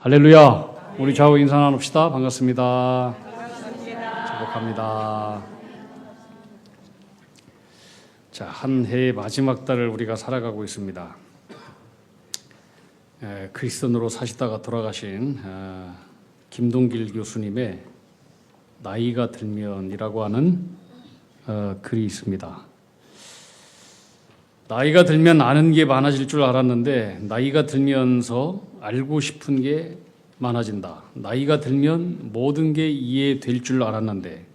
할렐루야. 우리 좌우 인사 나눕시다. 반갑습니다. 축복합니다. 자, 한 해의 마지막 달을 우리가 살아가고 있습니다. 크리스천으로 사시다가 돌아가신 김동길 교수님의 나이가 들면이라고 하는 글이 있습니다. 나이가 들면 아는 게 많아질 줄 알았는데 나이가 들면서 알고 싶은 게 많아진다. 나이가 들면 모든 게 이해될 줄 알았는데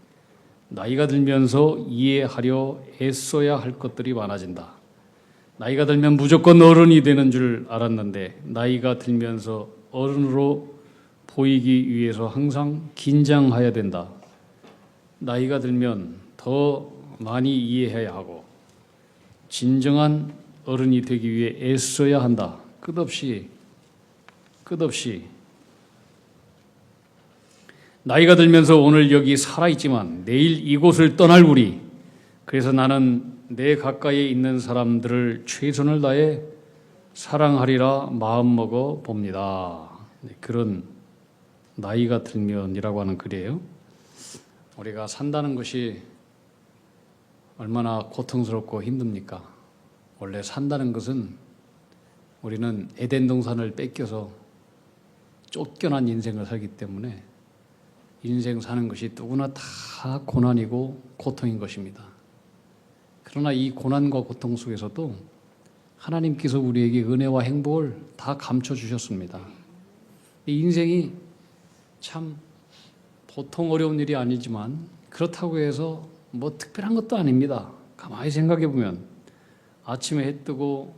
나이가 들면서 이해하려 애써야 할 것들이 많아진다. 나이가 들면 무조건 어른이 되는 줄 알았는데 나이가 들면서 어른으로 보이기 위해서 항상 긴장해야 된다. 나이가 들면 더 많이 이해해야 하고 진정한 어른이 되기 위해 애써야 한다. 끝없이 나이가 들면서 오늘 여기 살아있지만 내일 이곳을 떠날 우리. 그래서 나는 내 가까이에 있는 사람들을 최선을 다해 사랑하리라 마음먹어 봅니다. 그런 나이가 들면이라고 하는 글이에요. 우리가 산다는 것이 얼마나 고통스럽고 힘듭니까? 원래 산다는 것은 우리는 에덴 동산을 뺏겨서 쫓겨난 인생을 살기 때문에 인생 사는 것이 누구나 다 고난이고 고통인 것입니다. 그러나 이 고난과 고통 속에서도 하나님께서 우리에게 은혜와 행복을 다 감춰주셨습니다. 이 인생이 참 보통 어려운 일이 아니지만 그렇다고 해서 뭐 특별한 것도 아닙니다. 가만히 생각해 보면 아침에 해 뜨고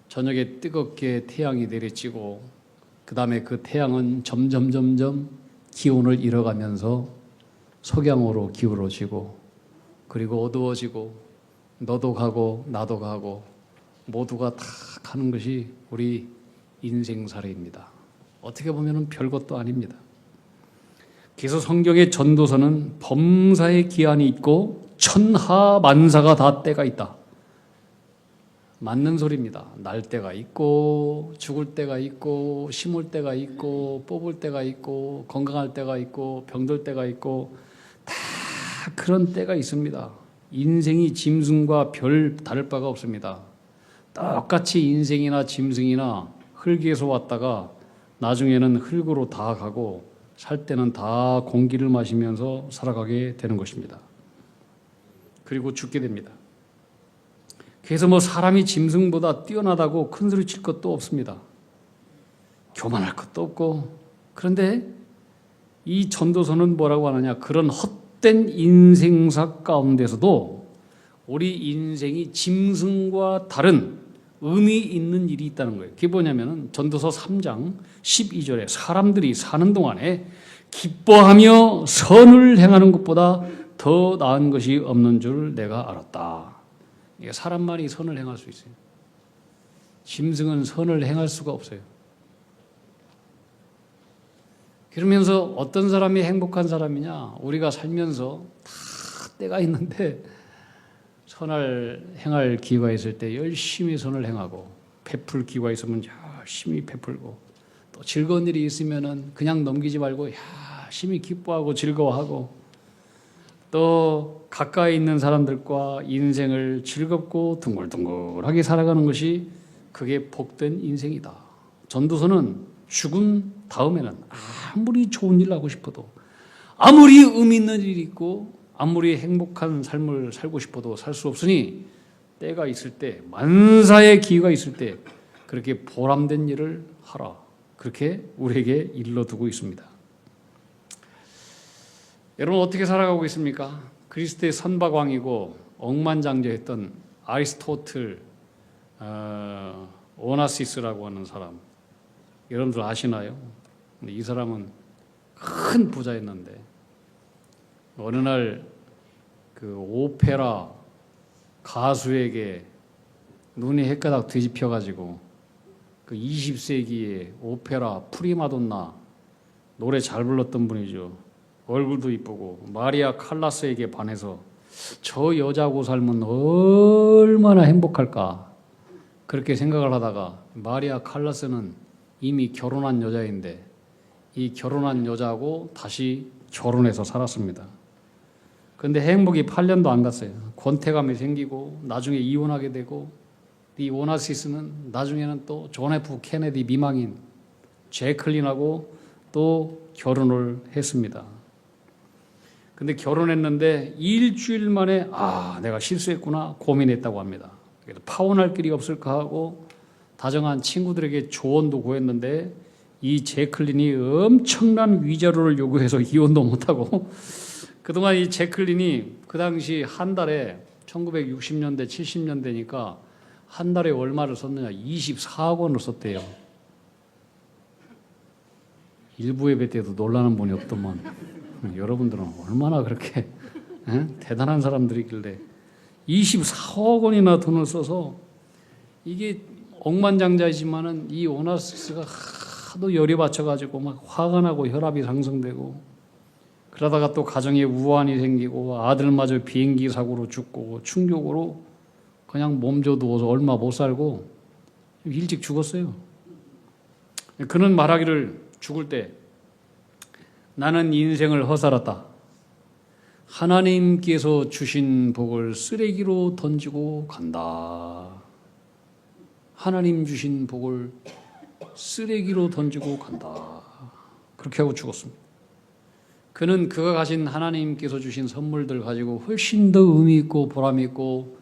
저녁에 뜨겁게 태양이 내리쬐고 그 다음에 그 태양은 점점 기온을 잃어가면서 석양으로 기울어지고 그리고 어두워지고 너도 가고 나도 가고 모두가 다 가는 것이 우리 인생살이입니다. 어떻게 보면 별것도 아닙니다. 그래서 성경의 전도서는 범사의 기한이 있고 천하만사가 다 때가 있다. 맞는 소리입니다. 날 때가 있고 죽을 때가 있고 심을 때가 있고 뽑을 때가 있고 건강할 때가 있고 병들 때가 있고 다 그런 때가 있습니다. 인생이 짐승과 별 다를 바가 없습니다. 똑같이 인생이나 짐승이나 흙에서 왔다가 나중에는 흙으로 다 가고 살 때는 다 공기를 마시면서 살아가게 되는 것입니다. 그리고 죽게 됩니다. 그래서 뭐 사람이 짐승보다 뛰어나다고 큰소리 칠 것도 없습니다. 교만할 것도 없고. 그런데 이 전도서는 뭐라고 하느냐, 그런 헛된 인생사 가운데서도 우리 인생이 짐승과 다른 의미 있는 일이 있다는 거예요. 그게 뭐냐면 전도서 3장 12절에 사람들이 사는 동안에 기뻐하며 선을 행하는 것보다 더 나은 것이 없는 줄 내가 알았다. 사람만이 선을 행할 수 있어요. 짐승은 선을 행할 수가 없어요. 그러면서 어떤 사람이 행복한 사람이냐? 우리가 살면서 다 때가 있는데 선을 행할 기회가 있을 때 열심히 선을 행하고 베풀 기회가 있으면 열심히 베풀고 또 즐거운 일이 있으면 그냥 넘기지 말고 열심히 기뻐하고 즐거워하고 또 가까이 있는 사람들과 인생을 즐겁고 둥글둥글하게 살아가는 것이 그게 복된 인생이다. 전도서는 죽음 다음에는 아무리 좋은 일 하고 싶어도 아무리 의미 있는 일이 있고 아무리 행복한 삶을 살고 싶어도 살 수 없으니 때가 있을 때 만사의 기회가 있을 때 그렇게 보람된 일을 하라. 그렇게 우리에게 일러두고 있습니다. 여러분 어떻게 살아가고 있습니까? 그리스도의 선박왕이고 억만장자했던 아리스토틀 오나시스라고 하는 사람 여러분들 아시나요? 이 사람은 큰 부자였는데 어느 날 그 오페라 가수에게 눈이 헷가닥 뒤집혀가지고 그 20세기의 오페라 프리마돈나 노래 잘 불렀던 분이죠. 얼굴도 이쁘고 마리아 칼라스에게 반해서 저 여자하고 살면 얼마나 행복할까 그렇게 생각을 하다가 마리아 칼라스는 이미 결혼한 여자인데 이 결혼한 여자하고 다시 결혼해서 살았습니다. 그런데 행복이 8년도 안 갔어요. 권태감이 생기고 나중에 이혼하게 되고 이 오나시스는 나중에는 또 존 F 케네디 미망인 제클린하고 또 결혼을 했습니다. 근데 결혼했는데 일주일 만에 내가 실수했구나 고민했다고 합니다. 그래서 파혼할 길이 없을까 하고 다정한 친구들에게 조언도 구했는데 이 제클린이 엄청난 위자료를 요구해서 이혼도 못하고 그동안 이 제클린이 그 당시 한 달에 1960년대 70년대니까 한 달에 얼마를 썼느냐 24억 원을 썼대요. 일부 예배 때도 놀라는 분이 없더만 여러분들은 얼마나 그렇게 대단한 사람들이길래 24억 원이나 돈을 써서 이게 억만장자이지만은 이 오나시스가 하도 열이 받쳐가지고 막 화가 나고 혈압이 상승되고 그러다가 또 가정에 우환이 생기고 아들마저 비행기 사고로 죽고 충격으로 그냥 몸져 누워서 얼마 못 살고 일찍 죽었어요. 그는 말하기를 죽을 때 나는 인생을 허살았다. 하나님께서 주신 복을 쓰레기로 던지고 간다. 하나님 주신 복을 쓰레기로 던지고 간다. 그렇게 하고 죽었습니다. 그는 그가 가진 하나님께서 주신 선물들 가지고 훨씬 더 의미 있고 보람 있고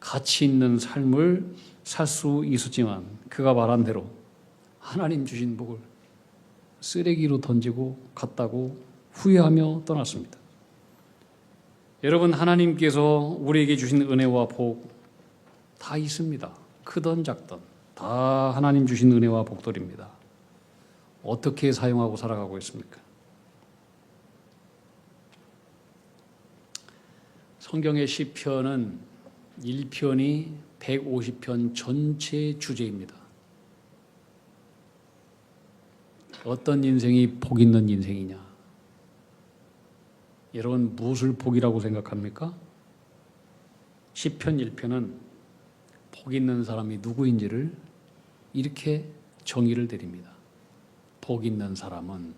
가치 있는 삶을 살 수 있었지만 그가 말한 대로 하나님 주신 복을 쓰레기로 던지고 갔다고 후회하며 떠났습니다. 여러분, 하나님께서 우리에게 주신 은혜와 복 다 있습니다. 크던 작던 다 하나님 주신 은혜와 복들입니다. 어떻게 사용하고 살아가고 있습니까? 성경의 시편은 1편이 150편 전체 주제입니다. 어떤 인생이 복 있는 인생이냐? 여러분 무엇을 복이라고 생각합니까? 시편 1편은 복 있는 사람이 누구인지를 이렇게 정의를 드립니다. 복 있는 사람은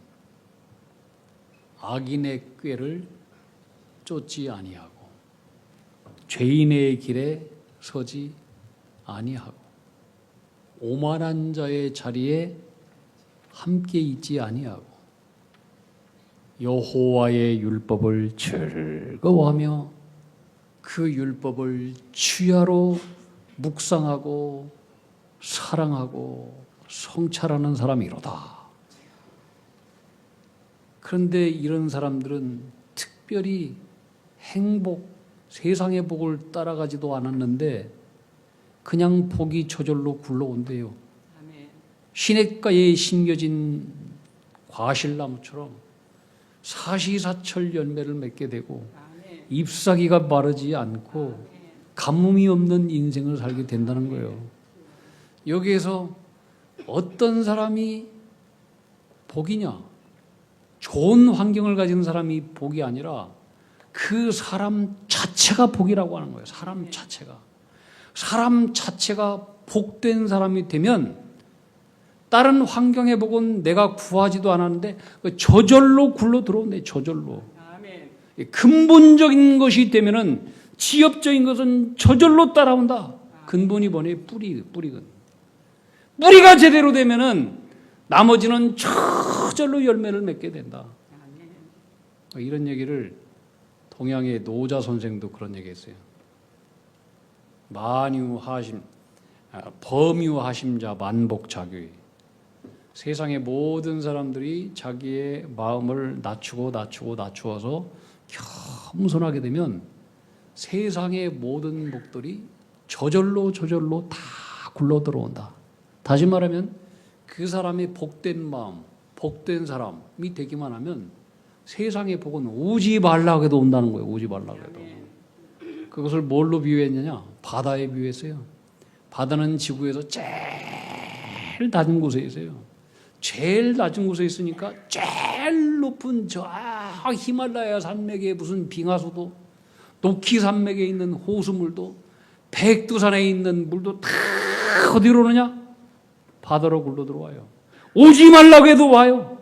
악인의 꾀를 쫓지 아니하고 죄인의 길에 서지 아니하고 오만한 자의 자리에 함께 있지 아니하고 여호와의 율법을 즐거워하며 그 율법을 주야로 묵상하고 사랑하고 성찰하는 사람이로다. 그런데 이런 사람들은 특별히 행복, 세상의 복을 따라가지도 않았는데 그냥 복이 저절로 굴러온대요. 시냇가에 심겨진 과실나무처럼 사시사철 열매를 맺게 되고 잎사귀가 마르지 않고 가뭄이 없는 인생을 살게 된다는 거예요. 여기에서 어떤 사람이 복이냐? 좋은 환경을 가진 사람이 복이 아니라 그 사람 자체가 복이라고 하는 거예요. 사람 자체가. 사람 자체가 복된 사람이 되면 다른 환경의 복은 내가 구하지도 않았는데 저절로 굴러 들어온대. 저절로. 근본적인 것이 되면은 지엽적인 것은 저절로 따라온다. 근본이 뭐니? 뿌리근. 뿌리가 제대로 되면은 나머지는 저절로 열매를 맺게 된다. 이런 얘기를 동양의 노자 선생도 그런 얘기했어요. 만유하심, 범유하심자 만복자규. 세상의 모든 사람들이 자기의 마음을 낮추어서 겸손하게 되면 세상의 모든 복들이 저절로 다 굴러 들어온다. 다시 말하면 그 사람의 복된 마음, 복된 사람이 되기만 하면 세상의 복은 오지 말라고 해도 온다는 거예요. 오지 말라고 해도. 그것을 뭘로 비유했느냐? 바다에 비유했어요. 바다는 지구에서 제일 낮은 곳에 있어요. 제일 낮은 곳에 있으니까 제일 높은 저 히말라야 산맥에 무슨 빙하수도, 노키 산맥에 있는 호수물도, 백두산에 있는 물도 다 어디로 오느냐? 바다로 굴러 들어와요. 오지 말라고 해도 와요.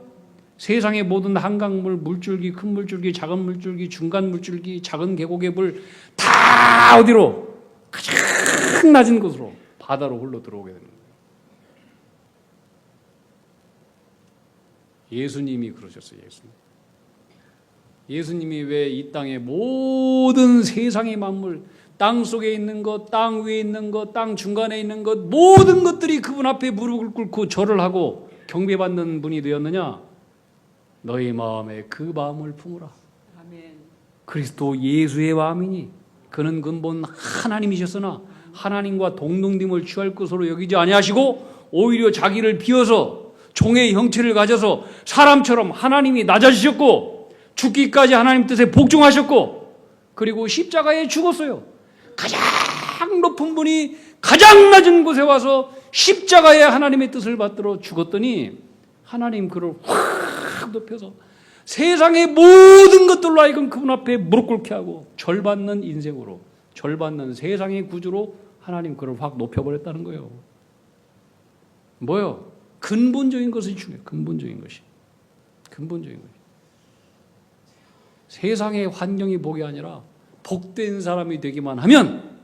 세상의 모든 한강물, 물줄기, 큰 물줄기, 작은 물줄기, 중간 물줄기, 작은 계곡의 물 다 어디로? 가장 낮은 곳으로, 바다로 흘러 들어오게 되는 거예요. 예수님이 그러셨어요. 예수님이 왜 이 땅의 모든 세상의 만물, 땅 속에 있는 것, 땅 위에 있는 것, 땅 중간에 있는 것, 모든 것들이 그분 앞에 무릎을 꿇고 절을 하고 경배받는 분이 되었느냐? 너희 마음에 그 마음을 품으라. 아멘. 그리스도 예수의 마음이니 그는 근본 하나님이셨으나 하나님과 동등됨을 취할 것으로 여기지 아니하시고 오히려 자기를 비워서 종의 형체를 가져서 사람처럼 하나님이 낮아지셨고 죽기까지 하나님 뜻에 복종하셨고 그리고 십자가에 죽었어요. 가장 높은 분이 가장 낮은 곳에 와서 십자가에 하나님의 뜻을 받들어 죽었더니 하나님 그를 확 높여서 세상의 모든 것들로 하여금 그분 앞에 무릎 꿇게 하고 절받는 인생으로, 절받는 세상의 구주로 하나님 그를 확 높여버렸다는 거예요. 뭐요? 근본적인 것이 중요해요. 근본적인 것이. 세상의 환경이 복이 아니라 복된 사람이 되기만 하면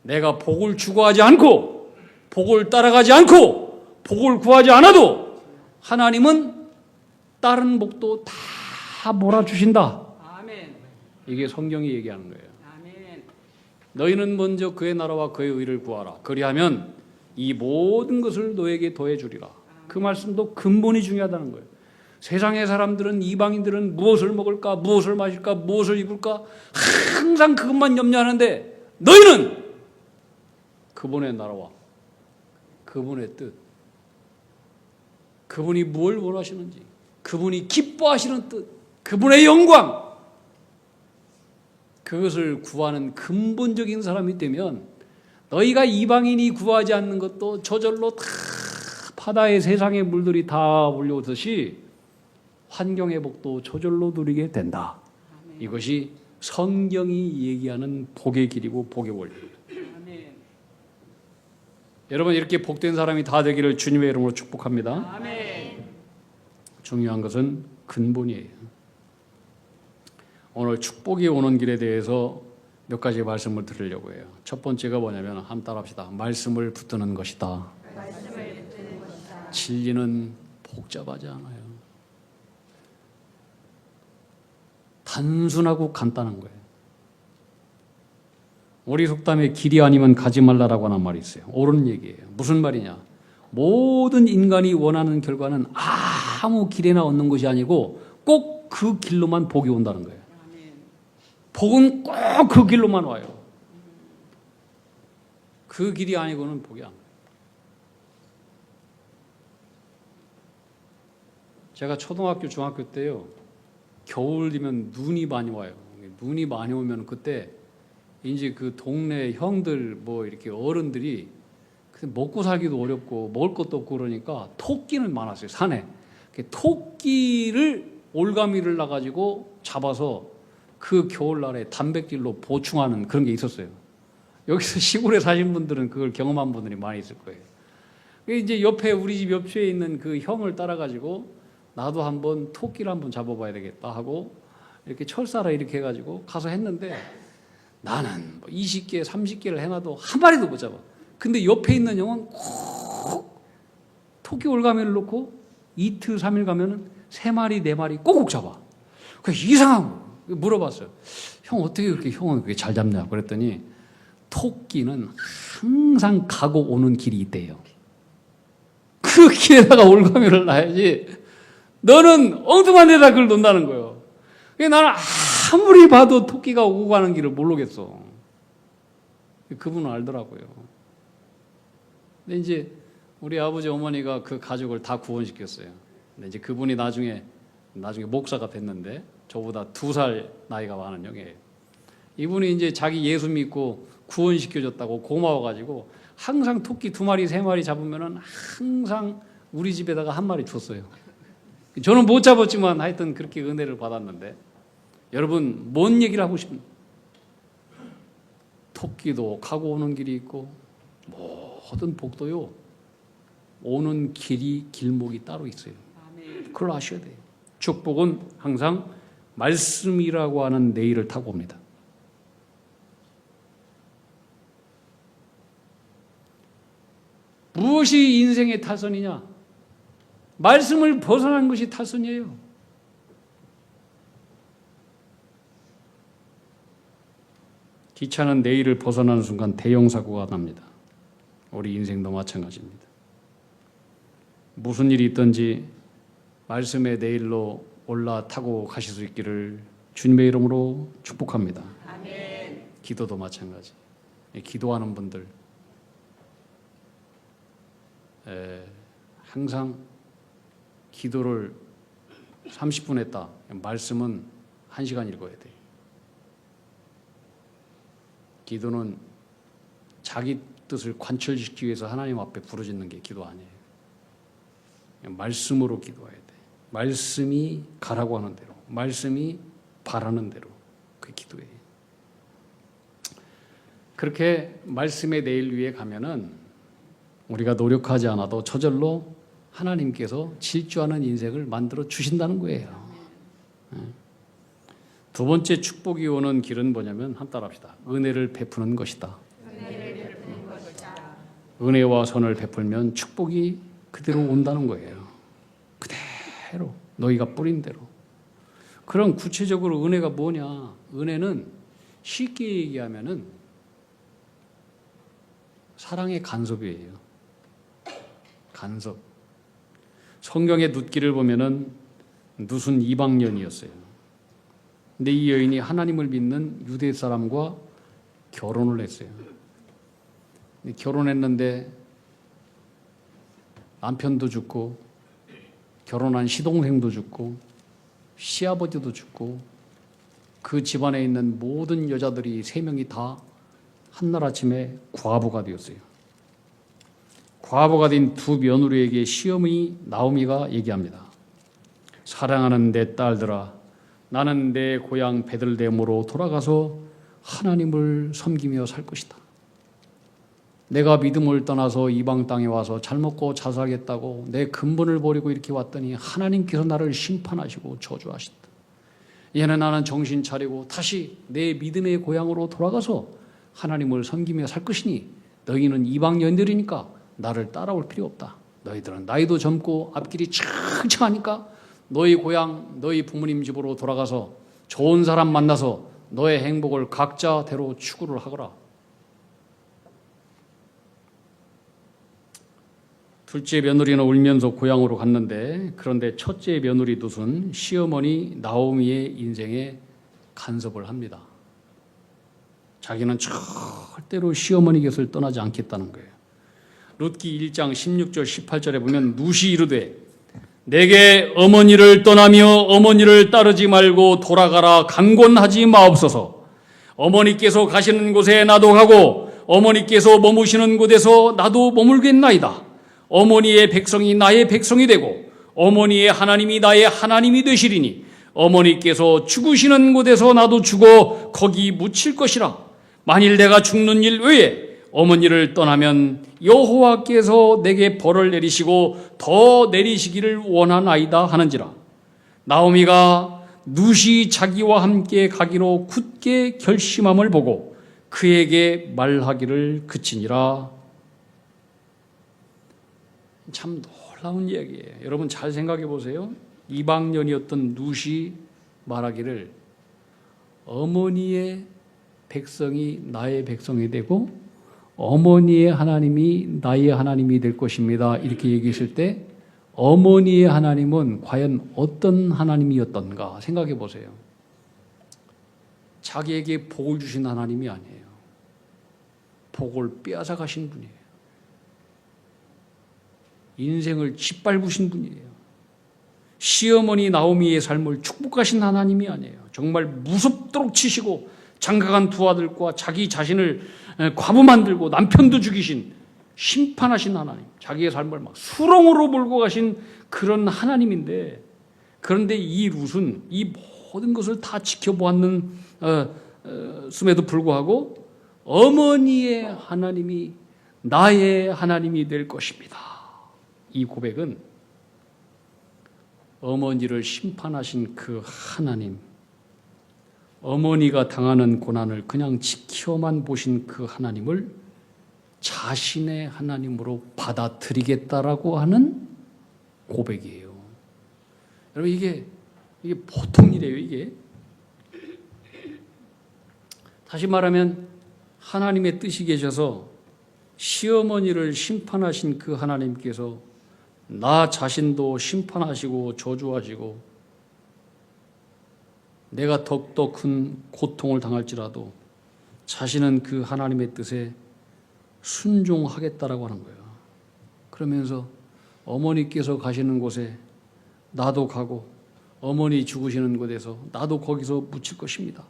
내가 복을 추구하지 않고 복을 따라가지 않고 복을 구하지 않아도 하나님은 다른 복도 다 몰아주신다. 아멘. 이게 성경이 얘기하는 거예요. 아멘. 너희는 먼저 그의 나라와 그의 의를 구하라. 그리하면 이 모든 것을 너에게 더해주리라. 그 말씀도 근본이 중요하다는 거예요. 세상의 사람들은, 이방인들은 무엇을 먹을까, 무엇을 마실까, 무엇을 입을까 항상 그것만 염려하는데 너희는 그분의 나라와 그분의 뜻, 그분이 뭘 원하시는지, 그분이 기뻐하시는 뜻, 그분의 영광, 그것을 구하는 근본적인 사람이 되면 너희가 이방인이 구하지 않는 것도 저절로 다 바다의 세상의 물들이 다 몰려오듯이 환경의 복도 저절로 누리게 된다. 아멘. 이것이 성경이 얘기하는 복의 길이고 복의 원리입니다. 아멘. 여러분 이렇게 복된 사람이 다 되기를 주님의 이름으로 축복합니다. 아멘. 중요한 것은 근본이에요. 오늘 축복이 오는 길에 대해서 몇 가지 말씀을 드리려고 해요. 첫 번째가 뭐냐면 한번 따라합시다. 말씀을 붙드는 것이다. 진리는 복잡하지 않아요. 단순하고 간단한 거예요. 우리 속담에 길이 아니면 가지 말라라고 하는 말이 있어요. 옳은 얘기예요. 무슨 말이냐? 모든 인간이 원하는 결과는 아무 길에나 얻는 것이 아니고 꼭 그 길로만 복이 온다는 거예요. 복은 꼭 그 길로만 와요. 그 길이 아니고는 복이 안 와요. 제가 초등학교, 중학교 때요. 겨울 되면 눈이 많이 와요. 눈이 많이 오면 그때 이제 그 동네 형들 뭐 이렇게 어른들이 먹고 살기도 어렵고 먹을 것도 없고 그러니까 토끼는 많았어요. 산에. 토끼를 올가미를 놔가지고 잡아서 그 겨울날에 단백질로 보충하는 그런 게 있었어요. 여기서 시골에 사신 분들은 그걸 경험한 분들이 많이 있을 거예요. 이제 옆에 우리 집 옆에 있는 그 형을 따라가지고 나도 한번 토끼를 한번 잡아봐야 되겠다 하고 이렇게 철사라 이렇게 해가지고 가서 했는데 나는 뭐 20개, 30개를 해놔도 한 마리도 못 잡아. 근데 옆에 있는 형은 꼭 토끼 올가미를 놓고 이틀, 3일 가면은 3마리, 4마리 꼭꼭 잡아. 그래서 이상하고 물어봤어요. 형 어떻게 그렇게 형은 그렇게 잘 잡냐? 그랬더니 토끼는 항상 가고 오는 길이 있대요. 그 길에다가 올가미를 놔야지. 너는 엉뚱한 데다 그걸 놓는다는 거예요. 나는 아무리 봐도 토끼가 오고 가는 길을 모르겠어. 그분은 알더라고요. 근데 이제 우리 아버지 어머니가 그 가족을 다 구원시켰어요. 근데 이제 그분이 나중에 목사가 됐는데 저보다 2살 나이가 많은 형이에요. 이분이 이제 자기 예수 믿고 구원시켜줬다고 고마워가지고 항상 토끼 2마리, 3마리 잡으면은 항상 우리 집에다가 1마리 줬어요. 저는 못 잡았지만 하여튼 그렇게 은혜를 받았는데 여러분 뭔 얘기를 하고 싶습니까? 토끼도 가고 오는 길이 있고 모든 복도요 오는 길목이 따로 있어요. 그걸 아셔야 돼요. 축복은 항상 말씀이라고 하는 레일을 타고 옵니다. 무엇이 인생의 탈선이냐? 말씀을 벗어난 것이 탈선이에요. 기차는 레일을 벗어나는 순간 대형 사고가 납니다. 우리 인생도 마찬가지입니다. 무슨 일이 있든지 말씀의 레일로 올라타고 가실 수 있기를 주님의 이름으로 축복합니다. 아멘. 기도도 마찬가지. 기도하는 분들 항상 기도를 30분 했다. 말씀은 1시간 읽어야 돼요. 기도는 자기 뜻을 관철시키기 위해서 하나님 앞에 부르짖는 게 기도 아니에요. 말씀으로 기도해야 돼. 말씀이 가라고 하는 대로, 말씀이 바라는 대로 그 기도해요. 그렇게 말씀의 내일 위에 가면은 우리가 노력하지 않아도 저절로 하나님께서 질주하는 인생을 만들어 주신다는 거예요. 두 번째 축복이 오는 길은 뭐냐면 한번 따라합시다. 은혜를 베푸는 것이다. 은혜와 선을 베풀면 축복이 그대로 온다는 거예요. 그대로 너희가 뿌린 대로. 그럼 구체적으로 은혜가 뭐냐? 은혜는 쉽게 얘기하면은 사랑의 간섭이에요. 간섭. 성경의 룻기를 보면은 룻은 이방년이었어요. 근데 이 여인이 하나님을 믿는 유대 사람과 결혼을 했어요. 결혼했는데 남편도 죽고 결혼한 시동생도 죽고 시아버지도 죽고 그 집안에 있는 모든 여자들이 3명이 다 한날 아침에 과부가 되었어요. 과부가 된 두 며느리에게 시어머니 나오미가 얘기합니다. 사랑하는 내 딸들아, 나는 내 고향 베들레헴으로 돌아가서 하나님을 섬기며 살 것이다. 내가 믿음을 떠나서 이방 땅에 와서 잘 먹고 잘 살겠다고 내 근본을 버리고 이렇게 왔더니 하나님께서 나를 심판하시고 저주하신다. 이제는 나는 정신 차리고 다시 내 믿음의 고향으로 돌아가서 하나님을 섬기며 살 것이니 너희는 이방년들이니까 나를 따라올 필요 없다. 너희들은 나이도 젊고 앞길이 창창하니까 너희 고향, 너희 부모님 집으로 돌아가서 좋은 사람 만나서 너의 행복을 각자대로 추구를 하거라. 둘째 며느리는 울면서 고향으로 갔는데 그런데 첫째 며느리 룻은 시어머니 나오미의 인생에 간섭을 합니다. 자기는 절대로 시어머니 곁을 떠나지 않겠다는 거예요. 룻기 1장 16절 18절에 보면 룻이 이르되 내게 어머니를 떠나며 어머니를 따르지 말고 돌아가라 강권하지 마옵소서. 어머니께서 가시는 곳에 나도 가고 어머니께서 머무시는 곳에서 나도 머물겠나이다. 어머니의 백성이 나의 백성이 되고 어머니의 하나님이 나의 하나님이 되시리니 어머니께서 죽으시는 곳에서 나도 죽어 거기 묻힐 것이라. 만일 내가 죽는 일 외에 어머니를 떠나면 여호와께서 내게 벌을 내리시고 더 내리시기를 원하나이다 하는지라. 나오미가 룻이 자기와 함께 가기로 굳게 결심함을 보고 그에게 말하기를 그치니라. 참 놀라운 이야기예요. 여러분 잘 생각해 보세요. 이방년이었던 룻이 말하기를 어머니의 백성이 나의 백성이 되고 어머니의 하나님이 나의 하나님이 될 것입니다. 이렇게 얘기했을 때 어머니의 하나님은 과연 어떤 하나님이었던가 생각해 보세요. 자기에게 복을 주신 하나님이 아니에요. 복을 빼앗아 가신 분이에요. 인생을 짓밟으신 분이에요. 시어머니 나오미의 삶을 축복하신 하나님이 아니에요. 정말 무섭도록 치시고 장가간 두 아들과 자기 자신을 과부 만들고 남편도 죽이신 심판하신 하나님, 자기의 삶을 막 수렁으로 몰고 가신 그런 하나님인데, 그런데 이 룻은 이 모든 것을 다 지켜보았는 음에도 불구하고 어머니의 하나님이 나의 하나님이 될 것입니다. 이 고백은 어머니를 심판하신 그 하나님, 어머니가 당하는 고난을 그냥 지켜만 보신 그 하나님을 자신의 하나님으로 받아들이겠다라고 하는 고백이에요. 여러분, 이게 보통 일이에요, 이게. 다시 말하면 하나님의 뜻이 계셔서 시어머니를 심판하신 그 하나님께서 나 자신도 심판하시고 저주하시고 내가 더욱더 큰 고통을 당할지라도 자신은 그 하나님의 뜻에 순종하겠다라고 하는 거예요. 그러면서 어머니께서 가시는 곳에 나도 가고 어머니 죽으시는 곳에서 나도 거기서 묻힐 것입니다.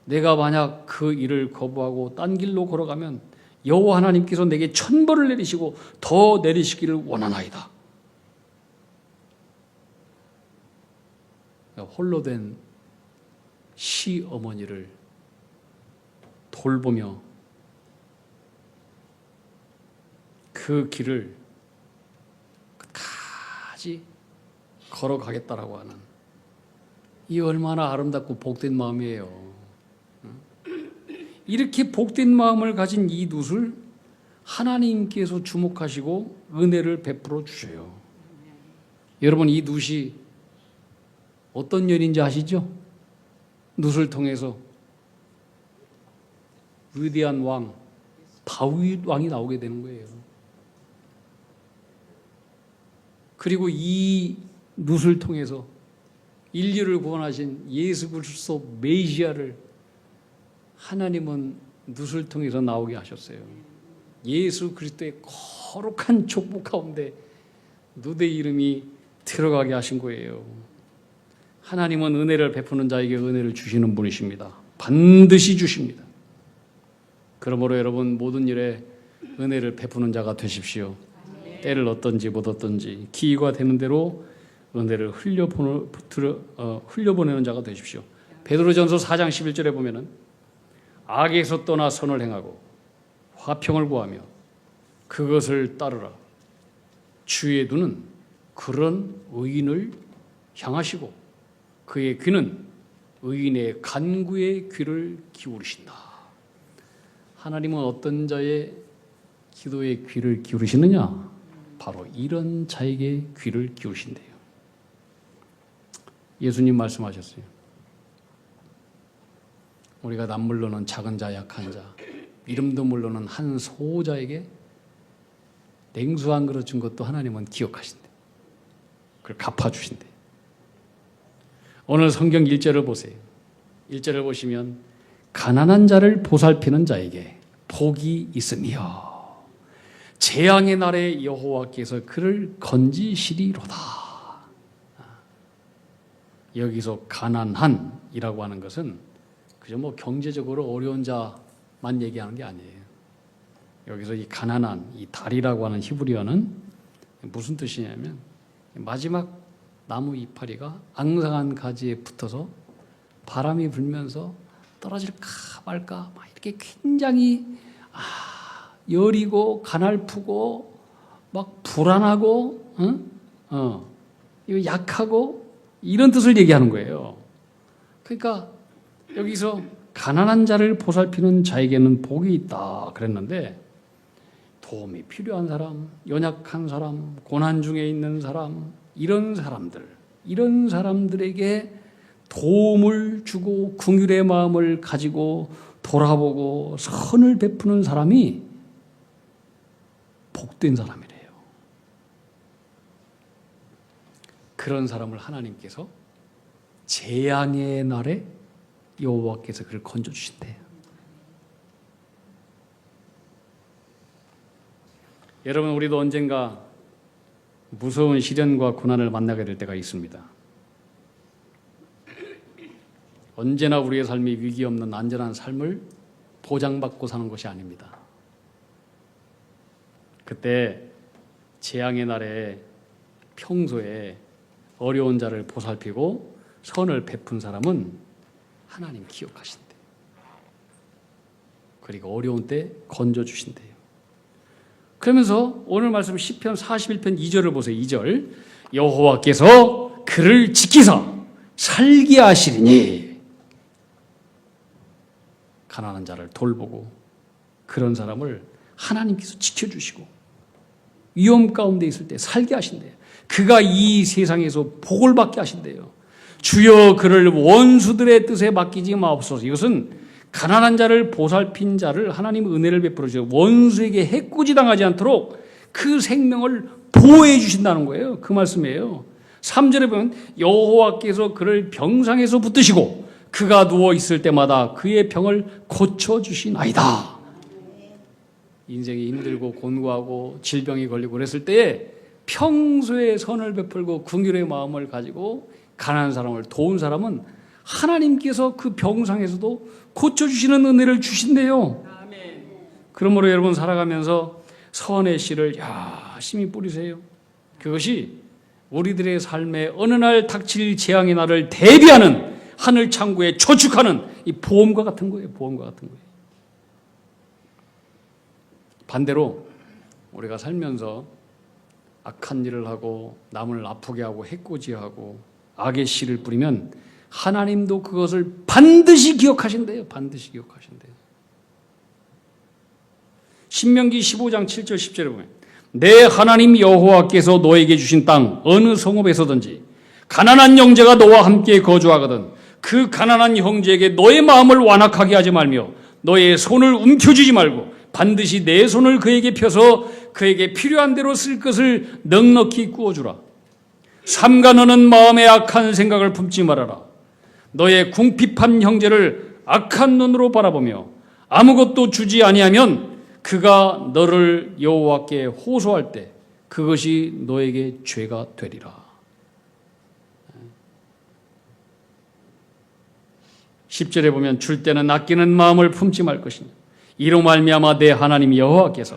내가 만약 그 일을 거부하고 딴 길로 걸어가면 여호와 하나님께서 내게 천벌을 내리시고 더 내리시기를 원하나이다. 홀로 된 시어머니를 돌보며 그 길을 끝까지 걸어가겠다라고 하는, 이 얼마나 아름답고 복된 마음이에요. 이렇게 복된 마음을 가진 이 룻을 하나님께서 주목하시고 은혜를 베풀어 주셔요. 여러분, 이 룻이 어떤 연인지 아시죠? 룻을 통해서 위대한 왕 다윗 왕이 나오게 되는 거예요. 그리고 이 룻을 통해서 인류를 구원하신 예수 그리스도 메시아를 하나님은 룻을 통해서 나오게 하셨어요. 예수 그리스도의 거룩한 족보 가운데 룻의 이름이 들어가게 하신 거예요. 하나님은 은혜를 베푸는 자에게 은혜를 주시는 분이십니다. 반드시 주십니다. 그러므로 여러분, 모든 일에 은혜를 베푸는 자가 되십시오. 때를 얻든지 못 얻든지 기회가 되는 대로 은혜를 흘려보내는 자가 되십시오. 베드로전서 4장 11절에 보면은 악에서 떠나 선을 행하고 화평을 구하며 그것을 따르라. 주의 눈은 그런 의인을 향하시고 그의 귀는 의인의 간구의 귀를 기울이신다. 하나님은 어떤 자의 기도의 귀를 기울이시느냐? 바로 이런 자에게 귀를 기울이신대요. 예수님 말씀하셨어요. 우리가 남물로는 작은 자, 약한 자, 이름도 모르는 한 소자에게 냉수 한 그릇 준 것도 하나님은 기억하신대. 그걸 갚아주신대. 오늘 성경 1절을 보세요. 1절을 보시면 가난한 자를 보살피는 자에게 복이 있으며 재앙의 날에 여호와께서 그를 건지시리로다. 여기서 가난한이라고 하는 것은 그저 뭐 경제적으로 어려운 자만 얘기하는 게 아니에요. 여기서 이 가난한, 이 달이라고 하는 히브리어는 무슨 뜻이냐면 마지막 나무 이파리가 앙상한 가지에 붙어서 바람이 불면서 떨어질까 말까 막 이렇게 굉장히 여리고 가날프고 막 불안하고 이거 약하고 이런 뜻을 얘기하는 거예요. 그러니까 여기서 가난한 자를 보살피는 자에게는 복이 있다 그랬는데, 도움이 필요한 사람, 연약한 사람, 고난 중에 있는 사람, 이런 사람들에게 도움을 주고 긍휼의 마음을 가지고 돌아보고 선을 베푸는 사람이 복된 사람이래요. 그런 사람을 하나님께서 재앙의 날에 여호와께서 그를 건져주신대요. 여러분, 우리도 언젠가 무서운 시련과 고난을 만나게 될 때가 있습니다. 언제나 우리의 삶이 위기 없는 안전한 삶을 보장받고 사는 것이 아닙니다. 그때 재앙의 날에 평소에 어려운 자를 보살피고 선을 베푼 사람은 하나님 기억하신대요. 그리고 어려운 때 건져주신대요. 그러면서 오늘 말씀 시편 41편 2절을 보세요. 2절. 여호와께서 그를 지키사 살게 하시리니. 가난한 자를 돌보고 그런 사람을 하나님께서 지켜주시고 위험 가운데 있을 때 살게 하신대요. 그가 이 세상에서 복을 받게 하신대요. 주여 그를 원수들의 뜻에 맡기지 마옵소서. 이것은 가난한 자를 보살핀 자를 하나님 은혜를 베풀어 주시고 원수에게 해코지 당하지 않도록 그 생명을 보호해 주신다는 거예요. 그 말씀이에요. 3절에 보면 여호와께서 그를 병상에서 붙드시고 그가 누워 있을 때마다 그의 병을 고쳐 주시나이다. 인생이 힘들고 곤고하고 질병이 걸리고 그랬을 때에 평소에 선을 베풀고 긍휼의 마음을 가지고 가난한 사람을 도운 사람은 하나님께서 그 병상에서도 고쳐주시는 은혜를 주신대요. 그러므로 여러분 살아가면서 선의 씨를 열심히 뿌리세요. 그것이 우리들의 삶에 어느 날 닥칠 재앙의 날을 대비하는 하늘 창구에 저축하는 이 보험과 같은 거예요. 보험과 같은 거예요. 반대로 우리가 살면서 악한 일을 하고 남을 아프게 하고 해코지하고 악의 씨를 뿌리면 하나님도 그것을 반드시 기억하신대요. 반드시 기억하신대요. 신명기 15장 7절 10절에 보면 내 하나님 여호와께서 너에게 주신 땅 어느 성읍에서든지 가난한 형제가 너와 함께 거주하거든 그 가난한 형제에게 너의 마음을 완악하게 하지 말며 너의 손을 움켜쥐지 말고 반드시 내 손을 그에게 펴서 그에게 필요한 대로 쓸 것을 넉넉히 구워주라. 삼가 너는 마음에 악한 생각을 품지 말아라. 너의 궁핍한 형제를 악한 눈으로 바라보며 아무것도 주지 아니하면 그가 너를 여호와께 호소할 때 그것이 너에게 죄가 되리라. 10절에 보면 줄 때는 아끼는 마음을 품지 말 것이니 이로 말미암아 내 하나님 여호와께서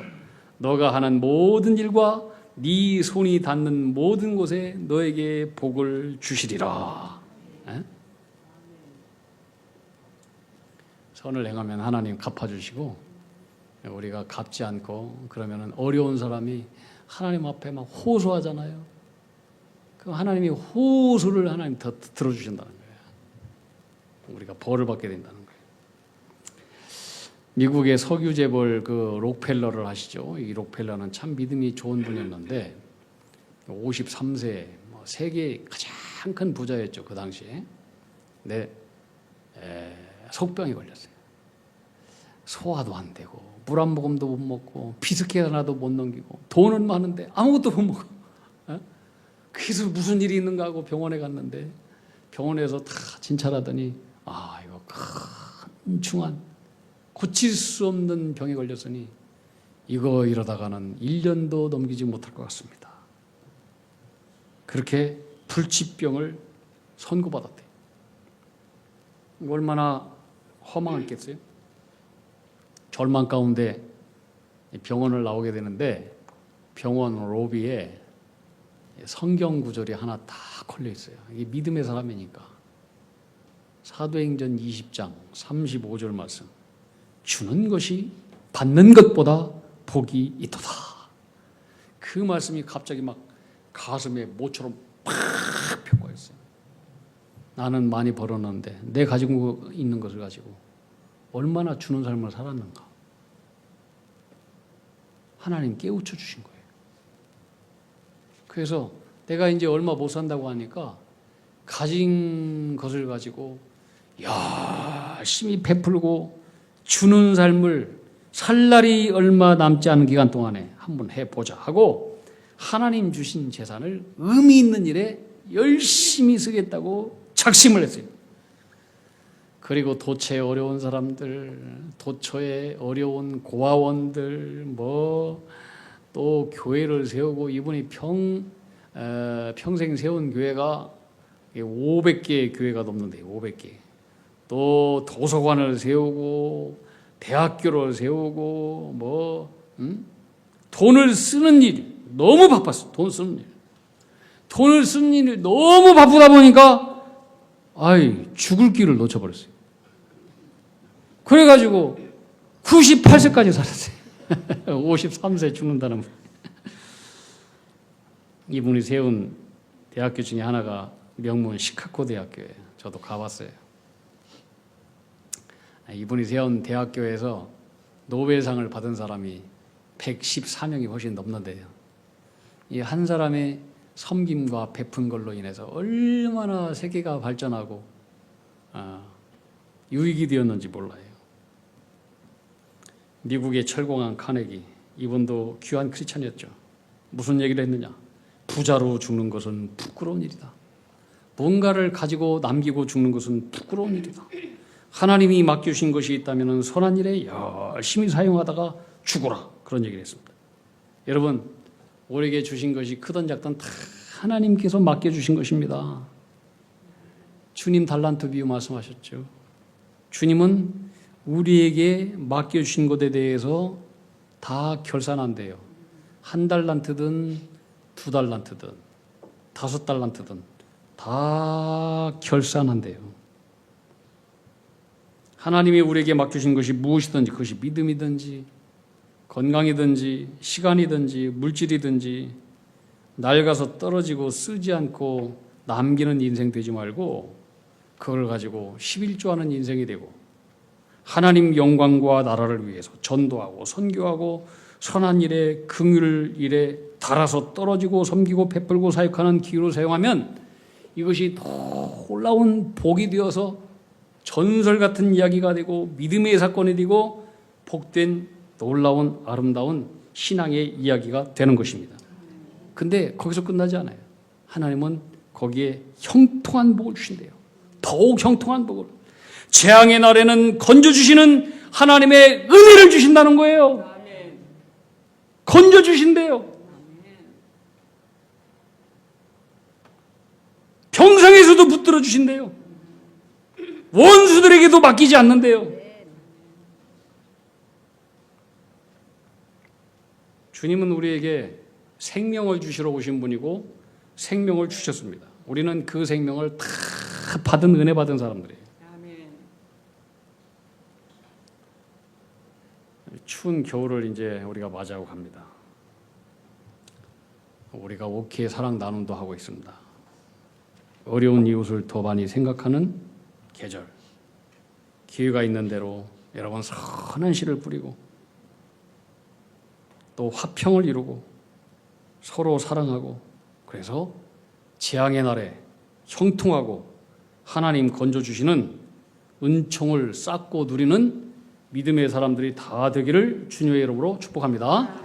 너가 하는 모든 일과 네 손이 닿는 모든 곳에 너에게 복을 주시리라. 선을 행하면 하나님 갚아주시고 우리가 갚지 않고 그러면 어려운 사람이 하나님 앞에 막 호소하잖아요. 그 하나님이 호소를 하나님 더 들어주신다는 거예요. 우리가 벌을 받게 된다는 거예요. 미국의 석유 재벌 그 록펠러를 아시죠? 이 록펠러는 참 믿음이 좋은 분이었는데 53세 세계 가장 큰 부자였죠. 그 당시에. 근데 속병이 걸렸어요. 소화도 안 되고 물 한 모금도 못 먹고 비스킷 하나도 못 넘기고 돈은 많은데 아무것도 못 먹어. 그래서 무슨 일이 있는가 하고 병원에 갔는데 병원에서 다 진찰하더니 이거 큰 중한 고칠 수 없는 병에 걸렸으니 이거 이러다가는 1년도 넘기지 못할 것 같습니다. 그렇게 불치병을 선고받았대요. 얼마나 허망했겠어요? 절망 가운데 병원을 나오게 되는데 병원 로비에 성경 구절이 하나 딱 걸려 있어요. 이게 믿음의 사람이니까. 사도행전 20장 35절 말씀. 주는 것이 받는 것보다 복이 있도다. 그 말씀이 갑자기 막 가슴에 모처럼 팍 펴고있어요. 나는 많이 벌었는데 내 가지고 있는 것을 가지고 얼마나 주는 삶을 살았는가. 하나님 깨우쳐 주신 거예요. 그래서 내가 이제 얼마 못 산다고 하니까 가진 것을 가지고 열심히 베풀고 주는 삶을 살 날이 얼마 남지 않은 기간 동안에 한번 해보자 하고 하나님 주신 재산을 의미 있는 일에 열심히 쓰겠다고 작심을 했어요. 그리고 도처에 어려운 사람들, 도처에 어려운 고아원들, 또 교회를 세우고 이분이 평생 세운 교회가 500개의 교회가 넘는데 500개. 또 도서관을 세우고 대학교를 세우고 돈을 쓰는 일 너무 바빴어. 돈 쓰는 일. 돈을 쓰는 일 너무 바쁘다 보니까 죽을 길을 놓쳐버렸어요. 그래가지고 98세까지 살았어요. 53세 죽는다는 분. 이분이 세운 대학교 중에 하나가 명문 시카고 대학교예요. 저도 가봤어요. 이분이 세운 대학교에서 노벨상을 받은 사람이 114명이 훨씬 넘는데요. 이 한 사람의 섬김과 베푼 걸로 인해서 얼마나 세계가 발전하고 유익이 되었는지 몰라요. 미국에 철공한 카네기, 이분도 귀한 크리스찬이었죠. 무슨 얘기를 했느냐? 부자로 죽는 것은 부끄러운 일이다. 뭔가를 가지고 남기고 죽는 것은 부끄러운 일이다. 하나님이 맡겨주신 것이 있다면 선한 일에 열심히 사용하다가 죽어라. 그런 얘기를 했습니다. 여러분, 우리에게 주신 것이 크든 작든 다 하나님께서 맡겨주신 것입니다. 주님 달란트 비유 말씀하셨죠. 주님은 우리에게 맡겨주신 것에 대해서 다 결산한대요. 1달란트든 2달란트든 5달란트든 다 결산한대요. 하나님이 우리에게 맡겨주신 것이 무엇이든지, 그것이 믿음이든지 건강이든지 시간이든지 물질이든지 낡아서 떨어지고 쓰지 않고 남기는 인생 되지 말고 그걸 가지고 11조하는 인생이 되고 하나님 영광과 나라를 위해서 전도하고 선교하고 선한 일에 긍휼 일에 달아서 떨어지고 섬기고 베풀고 사역하는 기회로 사용하면 이것이 놀라운 복이 되어서 전설 같은 이야기가 되고 믿음의 사건이 되고 복된 놀라운 아름다운 신앙의 이야기가 되는 것입니다. 근데 거기서 끝나지 않아요. 하나님은 거기에 형통한 복을 주신대요. 더욱 형통한 복을. 재앙의 날에는 건져주시는 하나님의 은혜를 주신다는 거예요. 건져주신대요. 평상에서도 붙들어 주신대요. 원수들에게도 맡기지 않는데요. 주님은 우리에게 생명을 주시러 오신 분이고 생명을 주셨습니다. 우리는 그 생명을 다 받은 은혜 받은 사람들이에요. 추운 겨울을 이제 우리가 맞이하고 갑니다. 우리가 오케이 사랑 나눔도 하고 있습니다. 어려운 이웃을 더 많이 생각하는 계절. 기회가 있는 대로 여러분 선한 씨를 뿌리고 또 화평을 이루고 서로 사랑하고 그래서 재앙의 날에 형통하고 하나님 건져주시는 은총을 쌓고 누리는 믿음의 사람들이 다 되기를 주님의 이름으로 축복합니다.